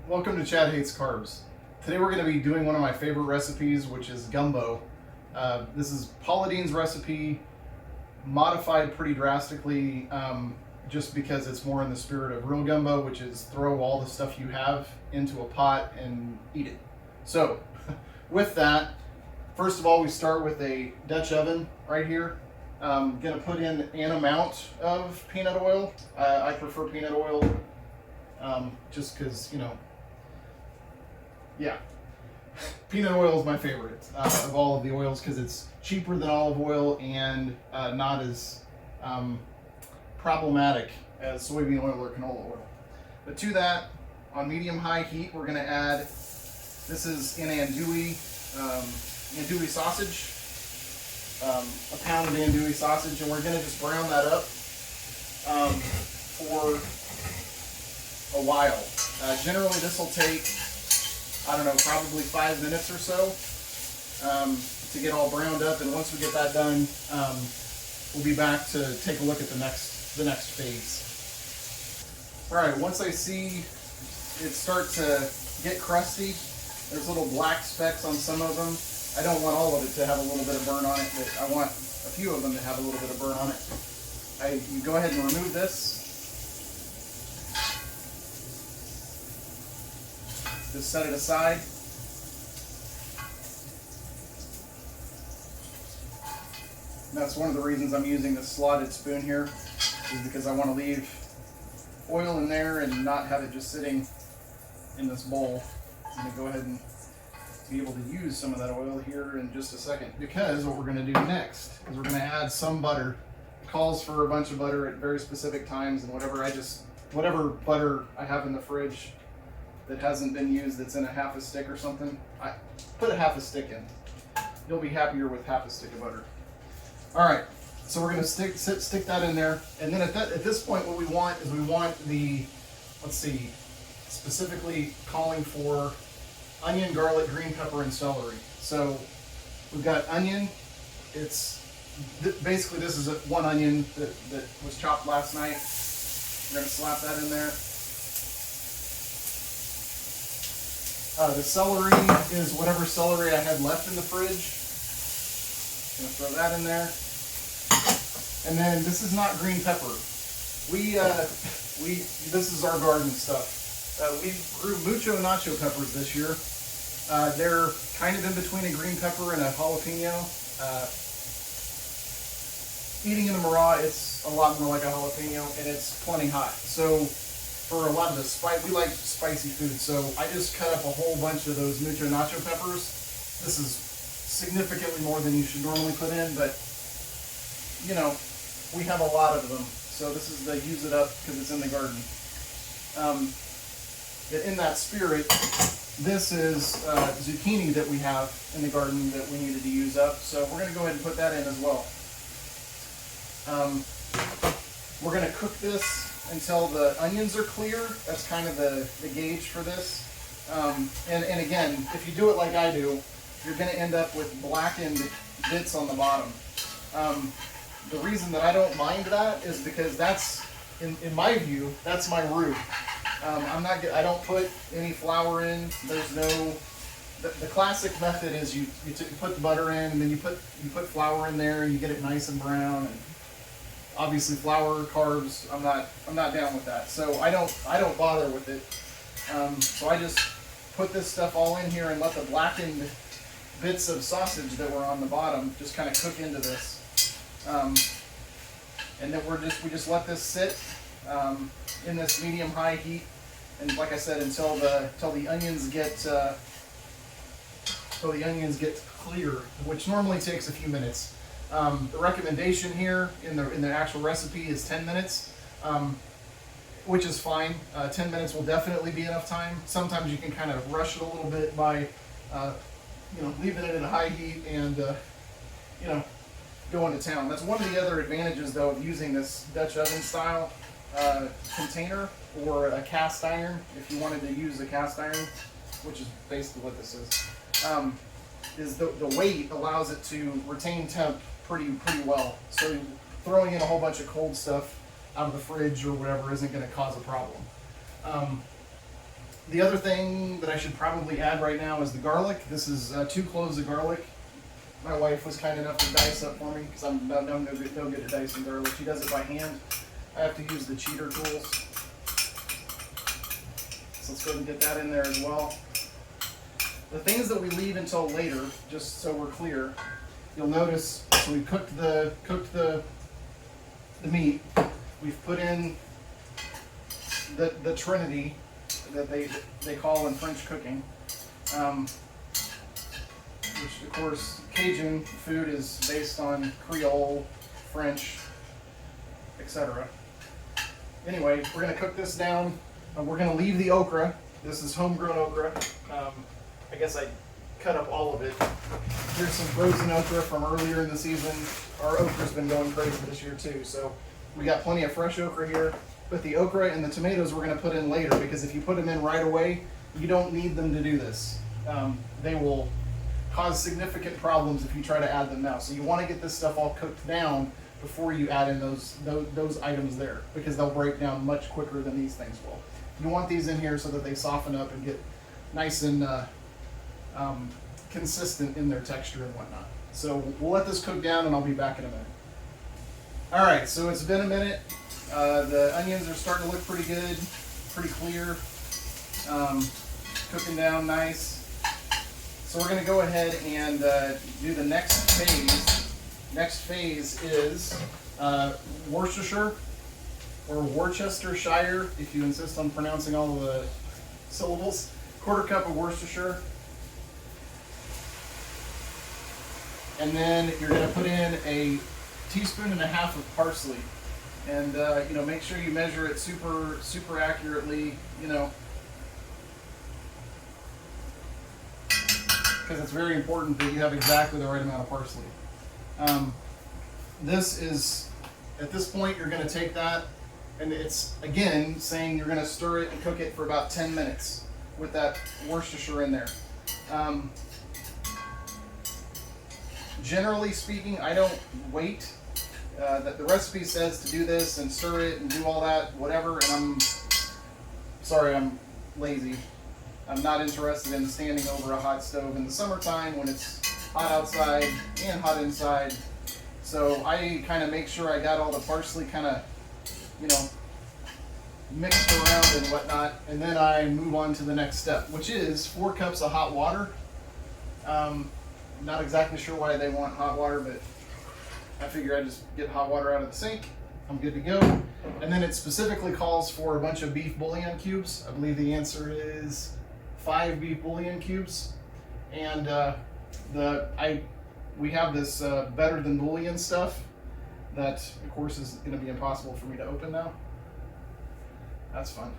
Welcome to Chad Hates Carbs. Today we're going to be doing one of my favorite recipes, which is gumbo. This is Paula Deen's recipe, modified pretty drastically, just because it's more in the spirit of real gumbo, which is throw all the stuff you have into a pot and eat it. So, with that, first of all, we start with a Dutch oven right here. I'm going to put in an amount of peanut oil. I prefer peanut oil just because, yeah, peanut oil is my favorite of all of the oils because it's cheaper than olive oil and not as problematic as soybean oil or canola oil. But to that, on medium-high heat, we're going to add, this is an andouille sausage, a pound of andouille sausage, and we're going to just brown that up for a while. Generally, this will take, I don't know, probably 5 minutes or so to get all browned up. And once we get that done, we'll be back to take a look at the next phase. All right, once I see it start to get crusty, there's little black specks on some of them. I don't want all of it to have a little bit of burn on it, but I want a few of them to have a little bit of burn on it. You go ahead and remove this. Just set it aside. And that's one of the reasons I'm using this slotted spoon here, is because I want to leave oil in there and not have it just sitting in this bowl. I'm going to go ahead and be able to use some of that oil here in just a second, because what we're going to do next is we're going to add some butter. It calls for a bunch of butter at very specific times, and whatever butter I have in the fridge that hasn't been used, that's in a half a stick or something, I put a half a stick in. You'll be happier with half a stick of butter. All right, so we're going to stick that in there, and then at this point, what we want is the, let's see, specifically calling for onion, garlic, green pepper, and celery. So we've got onion. Basically this is one onion that was chopped last night. We're going to slap that in there. The celery is whatever celery I had left in the fridge. I'm going to throw that in there. And then this is not green pepper. This is our garden stuff. We grew mucho nacho peppers this year. They're kind of in between a green pepper and a jalapeno. Eating in the raw, it's a lot more like a jalapeno, and it's plenty hot. So for a lot of the spice, we like spicy food, so I just cut up a whole bunch of those mucho nacho peppers. This is significantly more than you should normally put in, but we have a lot of them, so this is the use it up because it's in the garden. In that spirit, this is zucchini that we have in the garden that we needed to use up, so we're going to go ahead and put that in as well. We're going to cook this until the onions are clear. That's kind of the gauge for this. And again, if you do it like I do, you're going to end up with blackened bits on the bottom. The reason that I don't mind that is because that's, in my view, that's my roux. I don't put any flour in. There's no. The classic method is you put the butter in, and then you put flour in there, and you get it nice and brown. And obviously, flour, carbs. I'm not down with that. So I don't bother with it. So I just put this stuff all in here and let the blackened bits of sausage that were on the bottom just kind of cook into this. And then we just let this sit in this medium-high heat, and like I said, until the onions get clear, which normally takes a few minutes. The recommendation here in the actual recipe is 10 minutes, which is fine. 10 minutes will definitely be enough time. Sometimes you can kind of rush it a little bit by leaving it at a high heat and going to town. That's one of the other advantages, though, of using this Dutch oven style container or a cast iron. If you wanted to use a cast iron, which is basically what this is the weight allows it to retain temp pretty well. So throwing in a whole bunch of cold stuff out of the fridge or whatever isn't going to cause a problem. The other thing that I should probably add right now is the garlic. This is 2 cloves of garlic. My wife was kind enough to dice up for me because I'm no good at dicing garlic. She does it by hand. I have to use the cheater tools. So let's go ahead and get that in there as well. The things that we leave until later, just so we're clear, you'll notice, so we cooked the meat. We've put in the Trinity that they call in French cooking, which of course Cajun food is based on Creole, French, etc. Anyway, we're going to cook this down. We're going to leave the okra. This is homegrown okra. I guess I cut up all of it. Here's some frozen okra from earlier in the season. Our okra's been going crazy this year too, so we got plenty of fresh okra here. But the okra and the tomatoes we're going to put in later, because if you put them in right away, you don't need them to do this. They will cause significant problems if you try to add them now. So you want to get this stuff all cooked down before you add in those items there, because they'll break down much quicker than these things will. You want these in here so that they soften up and get nice and consistent in their texture and whatnot. So we'll let this cook down and I'll be back in a minute. All right, so it's been a minute. The onions are starting to look pretty good, pretty clear, cooking down nice. So we're going to go ahead and do the next phase. Next phase is Worcestershire, or Worcestershire, if you insist on pronouncing all of the syllables. 1/4 cup of Worcestershire. And then you're going to put in a 1.5 teaspoons of parsley. And make sure you measure it super accurately, because it's very important that you have exactly the right amount of parsley. This is, at this point, you're going to take that, and it's, again, saying you're going to stir it and cook it for about 10 minutes with that Worcestershire in there. Generally speaking, I don't wait. That the recipe says to do this and stir it and do all that, whatever, and I'm lazy. I'm not interested in standing over a hot stove in the summertime when it's hot outside and hot inside. So I kind of make sure I got all the parsley kind of, mixed around and whatnot, and then I move on to the next step, which is 4 cups of hot water. Not exactly sure why they want hot water, but I figure I just get hot water out of the sink. I'm good to go. And then it specifically calls for a bunch of beef bouillon cubes. I believe the answer is 5 beef bouillon cubes. And we have this better than bouillon stuff that, of course, is going to be impossible for me to open now. That's fun.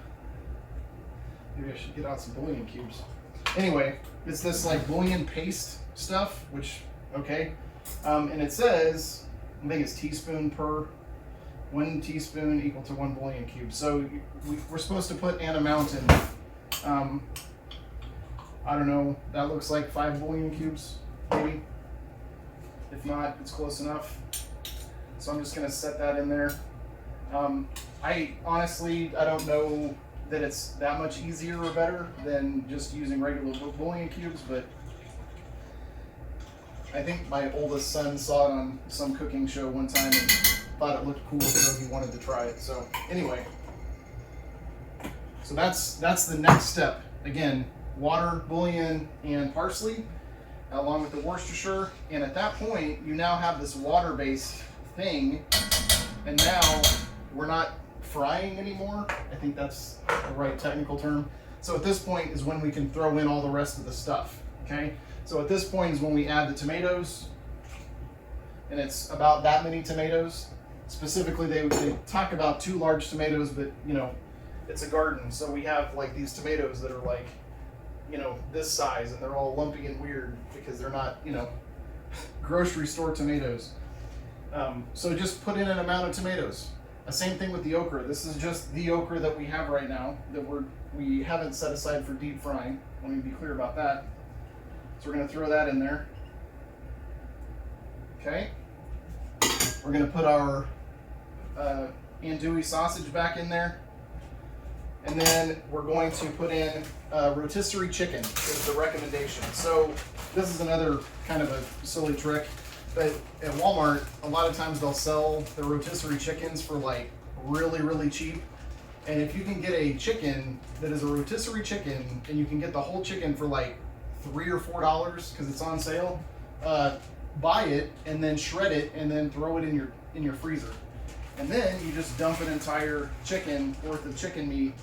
Maybe I should get out some bouillon cubes. Anyway, it's this like bouillon paste stuff, which, okay. And it says, I think it's teaspoon per, 1 teaspoon equal to 1 bouillon cube. So we're supposed to put an amount in. I don't know, that looks like 5 bouillon cubes, maybe. If not, it's close enough. So I'm just gonna set that in there. I don't know that it's that much easier or better than just using regular bouillon cubes, but I think my oldest son saw it on some cooking show one time and thought it looked cool, so he wanted to try it. So anyway, so that's the next step. Again, water, bouillon, and parsley, along with the Worcestershire. And at that point, you now have this water-based thing, and now we're not frying anymore. I think that's the right technical term. So at this point is when we can throw in all the rest of the stuff, okay? So at this point is when we add the tomatoes, and it's about that many tomatoes. Specifically, they talk about 2 large tomatoes, but it's a garden, so we have like these tomatoes that are like, this size, and they're all lumpy and weird because they're not, grocery store tomatoes. So just put in an amount of tomatoes. Same thing with the okra. This is just the okra that we have right now that we haven't set aside for deep frying. Let me be clear about that. So we're going to throw that in there. Okay. We're going to put our andouille sausage back in there. And then we're going to put in rotisserie chicken is the recommendation. So this is another kind of a silly trick, but at Walmart, a lot of times they'll sell the rotisserie chickens for like really, really cheap. And if you can get a chicken that is a rotisserie chicken and you can get the whole chicken for like $3 or $4 because it's on sale, buy it and then shred it and then throw it in your freezer. And then you just dump an entire chicken worth of chicken meat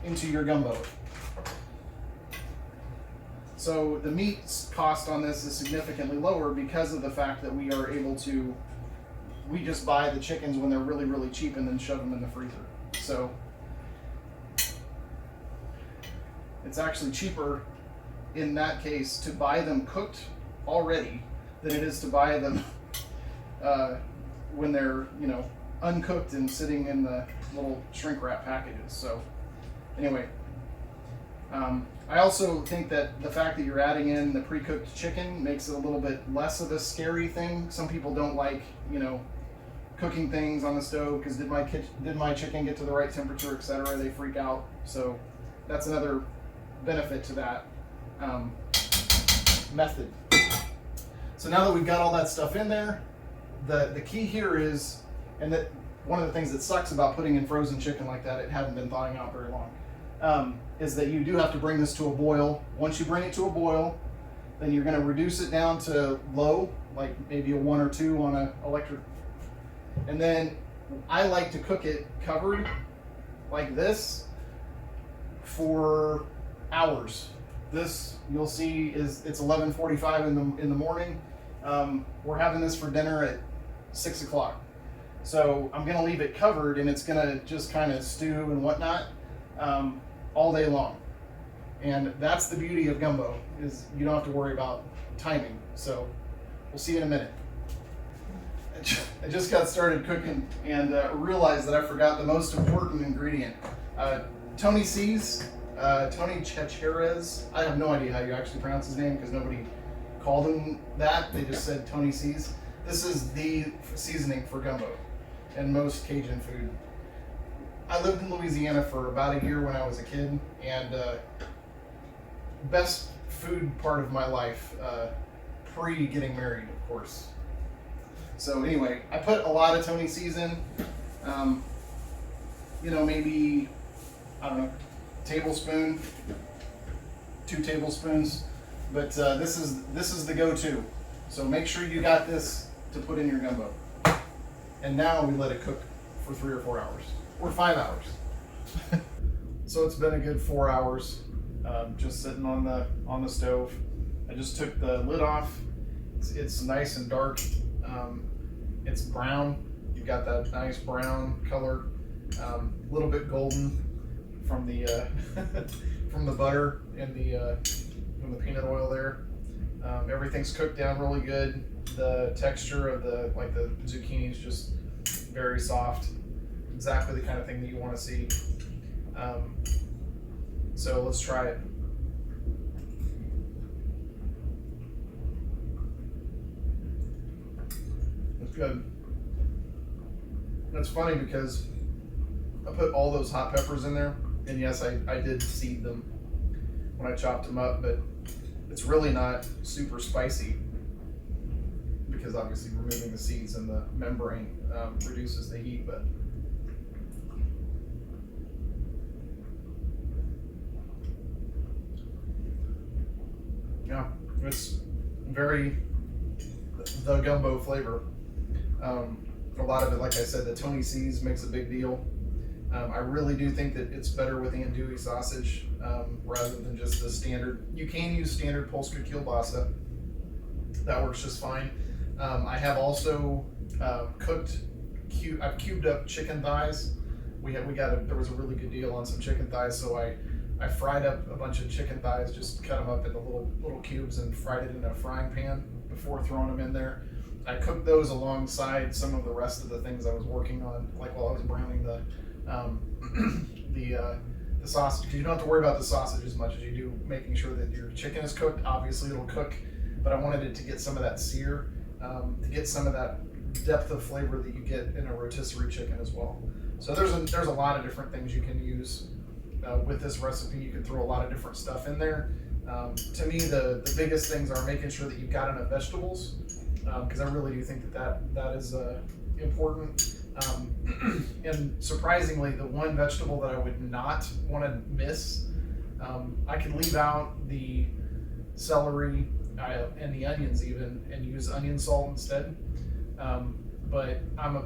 into your gumbo. So the meat cost on this is significantly lower because of the fact that we are able to, we just buy the chickens when they're really, really cheap and then shove them in the freezer. So it's actually cheaper in that case to buy them cooked already than it is to buy them when they're, you know, uncooked and sitting in the little shrink wrap packages. So anyway, I also think that the fact that you're adding in the pre-cooked chicken makes it a little bit less of a scary thing. Some people don't like, you know, cooking things on the stove because did my chicken get to the right temperature, etc. They freak out. So that's another benefit to that method. So now that we've got all that stuff in there, the key here is, and that one of the things that sucks about putting in frozen chicken like that, it hadn't been thawing out very long, is that you do have to bring this to a boil. Once you bring it to a boil, then you're going to reduce it down to low, like maybe a 1 or 2 on an electric. And then I like to cook it covered like this for hours. This, you'll see, it's 11:45 in the morning. We're having this for dinner at 6 o'clock. So I'm going to leave it covered and it's going to just kind of stew and whatnot all day long. And that's the beauty of gumbo, is you don't have to worry about timing. So we'll see in a minute. I just got started cooking and realized that I forgot the most important ingredient. Tony C's, Tony Chacheres. I have no idea how you actually pronounce his name because nobody called him that. They just said Tony C's. This is the seasoning for gumbo and most Cajun food. I lived in Louisiana for about a year when I was a kid, and best food part of my life, pre getting married, of course. So anyway, I put a lot of Tony C's in, you know, maybe, I don't know, tablespoon, 2 tablespoons, but this is the go-to. So make sure you got this to put in your gumbo. And now we let it cook for 3 or 4 hours, or 5 hours. So it's been a good 4 hours, just sitting on the stove. I just took the lid off. It's nice and dark. It's brown. You've got that nice brown color, a little bit golden from the from the butter and from the peanut oil there. Everything's cooked down really good. The texture of the zucchini is just very soft. Exactly the kind of thing that you want to see. So let's try it. It's good. It's funny because I put all those hot peppers in there, and yes, I did seed them when I chopped them up, but it's really not super spicy because obviously removing the seeds and the membrane reduces the heat. But yeah, it's very the gumbo flavor. A lot of it, like I said, the Tony C's makes a big deal. I really do think that it's better with andouille sausage rather than just the standard. You can use standard Polska kielbasa. That works just fine. I have also I've cubed up chicken thighs. There was a really good deal on some chicken thighs, so I fried up a bunch of chicken thighs, just cut them up into little cubes and fried it in a frying pan before throwing them in there. I cooked those alongside some of the rest of the things I was working on, like while I was browning the sausage, because you don't have to worry about the sausage as much as you do making sure that your chicken is cooked. Obviously it'll cook, but I wanted it to get some of that sear, to get some of that depth of flavor that you get in a rotisserie chicken as well. So there's a lot of different things you can use with this recipe. You can throw a lot of different stuff in there. To me, the biggest things are making sure that you've got enough vegetables, because I really do think that is important. And surprisingly, the one vegetable that I would not want to miss, I can leave out the celery and the onions even, and use onion salt instead. But I'm a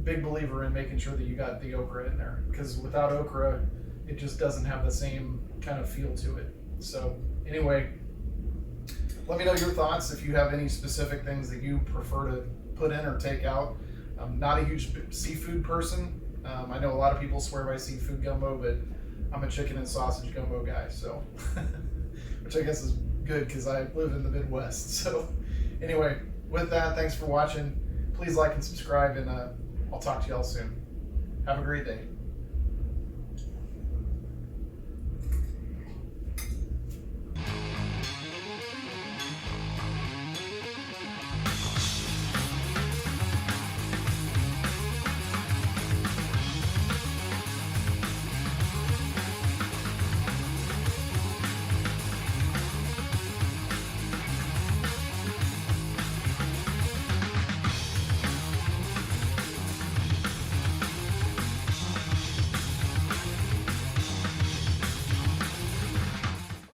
big believer in making sure that you got the okra in there, because without okra, it just doesn't have the same kind of feel to it. So anyway, let me know your thoughts if you have any specific things that you prefer to put in or take out. I'm not a huge seafood person. I know a lot of people swear by seafood gumbo, but I'm a chicken and sausage gumbo guy, so which I guess is good because I live in the Midwest. So anyway, with that, thanks for watching. Please like and subscribe, and I'll talk to y'all soon. Have a great day.